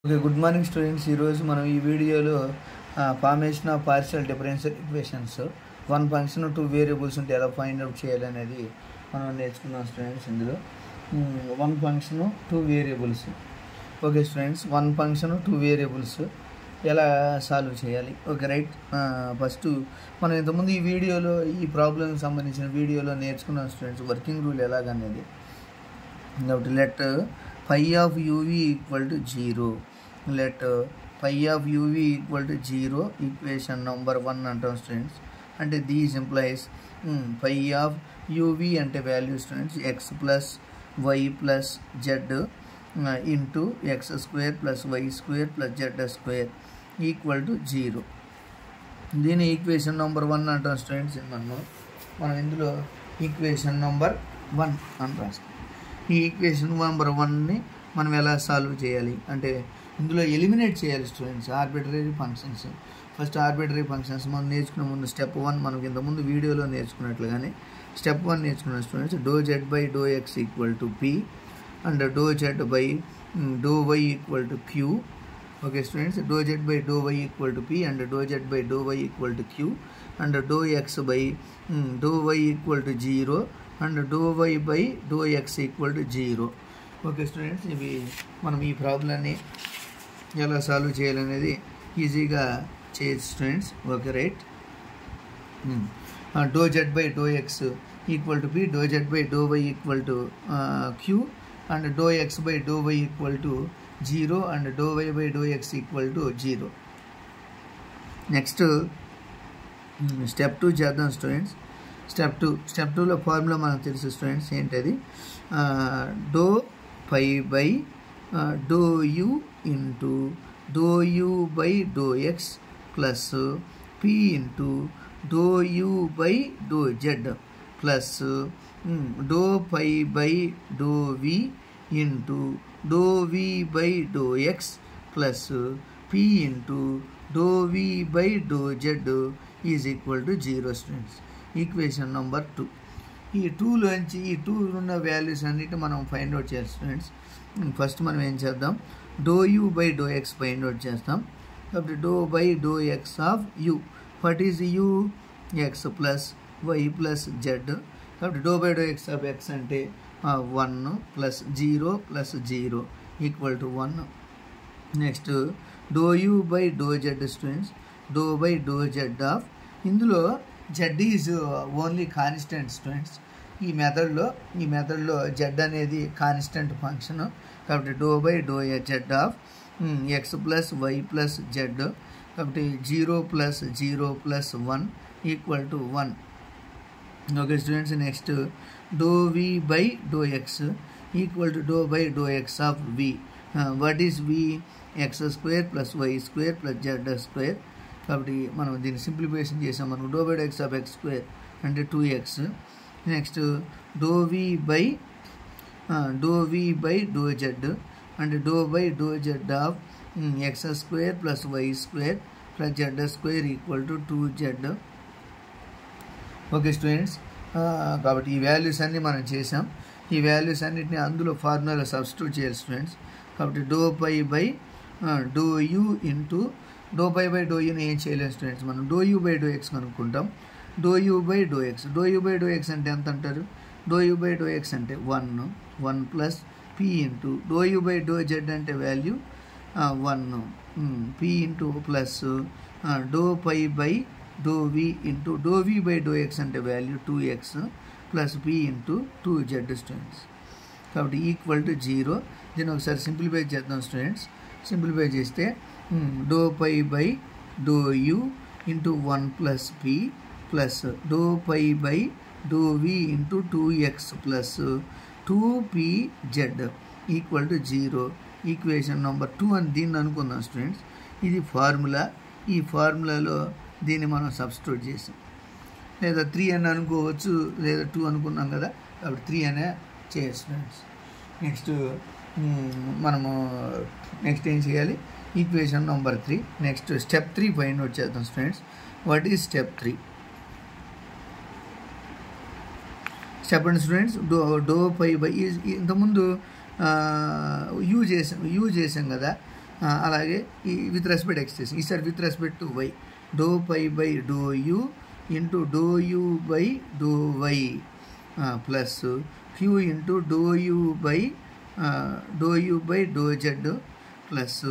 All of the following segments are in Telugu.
Okay, good morning students. ఈరోజు మనం ఈ వీడియోలో formation of partial differential equations, one function two variables ఉంటే ఎలా ఫైండ్ అవుట్ చేయాలనేది మనం నేర్చుకున్నాం స్టూడెంట్స్. ఇందులో one function two variables. Okay students, one function two variables ఎలా సాల్వ్ చేయాలి? Okay right. ఫస్ట్ మనం ఇంతకుముందు ఈ వీడియోలో ఈ ప్రాబ్లమ్కి సంబంధించిన వీడియోలో నేర్చుకున్నాం స్టూడెంట్స్ వర్కింగ్ రూల్ ఎలాగనేది. కాబట్టి let phi of uv equal to 0. Let phi of uv equal to 0 equation number 1 అంటాం స్టూడెంట్స్. అంటే these implies phi of uv అంటే value students x plus y plus z into X square plus Y square plus Z square equal to 0. దీని ఈక్వేషన్ నెంబర్ 1 అంటాం స్టూడెంట్స్. మనం ఇందులో ఈక్వేషన్ నెంబర్ 1 అని రాస్తాం. ఈ ఈక్వేషన్ నెంబర్ 1ని మనం ఎలా సాల్వ్ చేయాలి అంటే ఇందులో ఎలిమినేట్ చేయాలి students arbitrary functions. First arbitrary functions మనం నేర్చుకునే ముందు స్టెప్ 1 మనకి ఇంతకుముందు వీడియోలో నేర్చుకున్నట్లుగానే స్టెప్ 1 నేర్చుకున్న students do Z by do X equal to P and do Z by do Y equal to Q. Okay students, do Z by do Y equal to P and do Z by do Y equal to Q and do X by do Y equal to 0 and do Y by do X equal to 0. Okay students, ఇవి మనం ఈ ప్రాబ్లమ్ని ఎలా సాల్వ్ చేయాలనేది ఈజీగా చేయొచ్చు students. Okay right. Do Z by do X equal to P, do Z by do Y equal to Q and do X by do Y equal to 0 and do Y by do X equal to 0. Next step 2 చేద్దాం స్టూడెంట్స్. స్టెప్ 2లో ఫార్ములా మనకు తెలుసు స్టూడెంట్స్. ఏంటది? Do phi by do you into do you by do X plus P into do you by do Z plus do phi by do we into do we by do X plus P into do we by do Z is equal to 0 students. Equation number 2. ఈ 2లోంచి ఈ 2 ఉన్న వాల్యూస్ అన్నిటి మనం ఫైండ్ అవుట్ చేయాలి స్టూడెంట్స్. ఫస్ట్ మనం ఏం చేద్దాం, do you by do x find out చేస్తాం. కాబట్టి doe by do X of u, what is u? X plus y plus z. కాబట్టి doe by do X of x అంటే 1 plus 0 plus 0 equal to 1. Next doe you by do z students. Doe by do Z of, ఇందులో z is only constant students. ఈ మెథడ్లో జెడ్ అనేది కాన్స్టెంట్ ఫంక్షన్. కాబట్టి doe by do Z of x plus y plus z. కాబట్టి 0 plus 0 plus 1 equal to 1. Okay students, next do we by do X equal to do by do X of V. What is V? X square plus Y square plus Z square. కాబట్టి మనం దీన్ని సింప్లిఫికేషన్ చేసాం. మనం do by do X of X square అంటే 2x. Next do we by do Z and do by do Z of X square plus Y square plus Z square equal to 2z. Okay students, కాబట్టి ఈ వాల్యూస్ అన్నీ మనం చేసాం. ఈ వాల్యూస్ అన్నిటిని అందులో ఫార్ములాలో సబ్స్టిట్యూట్ చేయాలి స్టూడెంట్స్. కాబట్టి doh phi by do you into doh phi by doh యూని ఏం చేయలేము స్టూడెంట్స్, మనం doh you by do x కనుక్కుంటాం. Doh you by do x, doh you by do x అంటే ఎంత అంటారు? Doh you by do x అంటే 1 plus P into do you by do Z అంటే value 1 p into plus do phi by do we into do we by do x అంటే value 2x plus P into 2z students. కాబట్టి ఈక్వల్ టు 0. దీన్ని ఒకసారి సింప్లిఫై చేద్దాం స్టూడెంట్స్. సింప్లిఫై చేస్తే doh phi by do you into 1 plus p plus do phi by do we into 2x plus 2pz equal to 0. Equation number 2 అని దీన్ని అనుకుందాం స్టూడెంట్స్. ఇది ఫార్ములా. ఈ ఫార్ములాలో దీన్ని మనం సబ్స్టిట్యూట్ చేసాం. లేదా 3 అని అనుకోవచ్చు, లేదా 2 అనుకున్నాం కదా, కాబట్టి 3 అనే చేయొచ్చు స్టూడెంట్స్. మనము నెక్స్ట్ ఏం చేయాలి? Equation number 3. Next step 3 find out చేద్దాం స్టూడెంట్స్. What is step 3? చెప్పండి స్టూడెంట్స్. డో పై బై ఇంతకుముందు యూ చేసాం కదా. అలాగే ఈ విత్ రెస్పెక్ట్ ఎక్స్ చేసి ఈసారి with respect to Y do phi by do you into do you by do Y plus Q into do you by do Z plus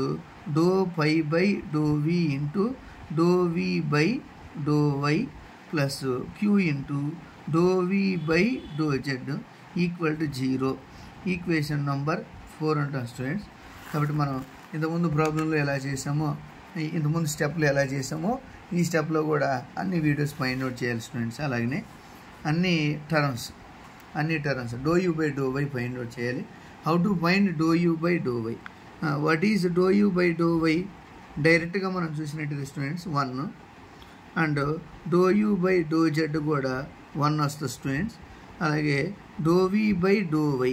do phi by do we into do we by do Y plus Q into do we by do Z equal to 0 equation number 4 అంటాం స్టూడెంట్స్. కాబట్టి మనం ఇంతకుముందు ప్రాబ్లంలో ఎలా చేసామో ఇంతకుముందు స్టెప్లో ఎలా చేసామో ఈ స్టెప్లో కూడా అన్ని వీడియోస్ ఫైండ్ అవుట్ చేయాలి స్టూడెంట్స్. అలాగనే అన్ని terms doh you by do y find out చేయాలి. How to find doh you by do y? What is doh you by do y? డైరెక్ట్గా మనం చూసినట్టు students 1 and doh you by do z కూడా 1 వస్తుంది స్టూడెంట్స్. అలాగే doh we by do y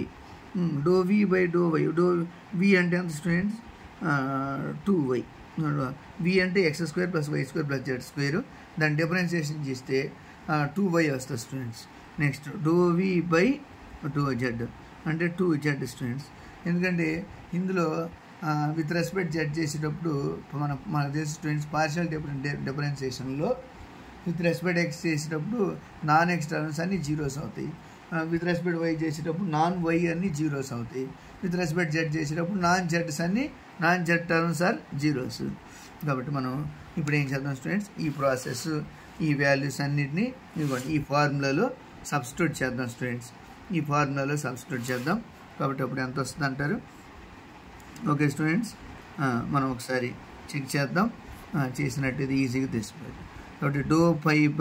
doh v అంటే ఎంత స్టూడెంట్స్ 2y వి అంటే x² + y² + z². దాని డిఫరెన్షియేషన్ చేస్తే 2y వస్తుంది students. Next do we by do Z అంటే 2z స్టూడెంట్స్. ఎందుకంటే ఇందులో విత్ రెస్పెక్ట్ జెడ్ చేసేటప్పుడు మనకు తెలిసి స్టూడెంట్స్ పార్షియల్ డిఫరెన్షియేషన్లో విత్ రెస్పెక్ట్ ఎక్స్ చేసేటప్పుడు నాన్ ఎక్స్ టర్మ్స్ అన్ని జీరోస్ అవుతాయి. విత్ రెస్పెక్ట్ వై చేసేటప్పుడు నాన్ వై అన్ని జీరోస్ అవుతాయి. విత్ రెస్పెక్ట్ జెడ్ చేసేటప్పుడు non z terms are zeros. కాబట్టి మనం ఇప్పుడు ఏం చేద్దాం స్టూడెంట్స్, ఈ ప్రాసెస్ ఈ వాల్యూస్ అన్నిటినీ ఇవ్వండి ఈ ఫార్ములాలో సబ్స్టిట్యూట్ చేద్దాం స్టూడెంట్స్. ఈ ఫార్ములాలో సబ్స్టిట్యూట్ చేద్దాం. కాబట్టి అప్పుడు ఎంత వస్తుంది అంటారు? ఓకే స్టూడెంట్స్, మనం ఒకసారి చెక్ చేద్దాం. చేసినట్టు ఇది ఈజీగా తెలిసిపోయింది. కాబట్టి డో పై బై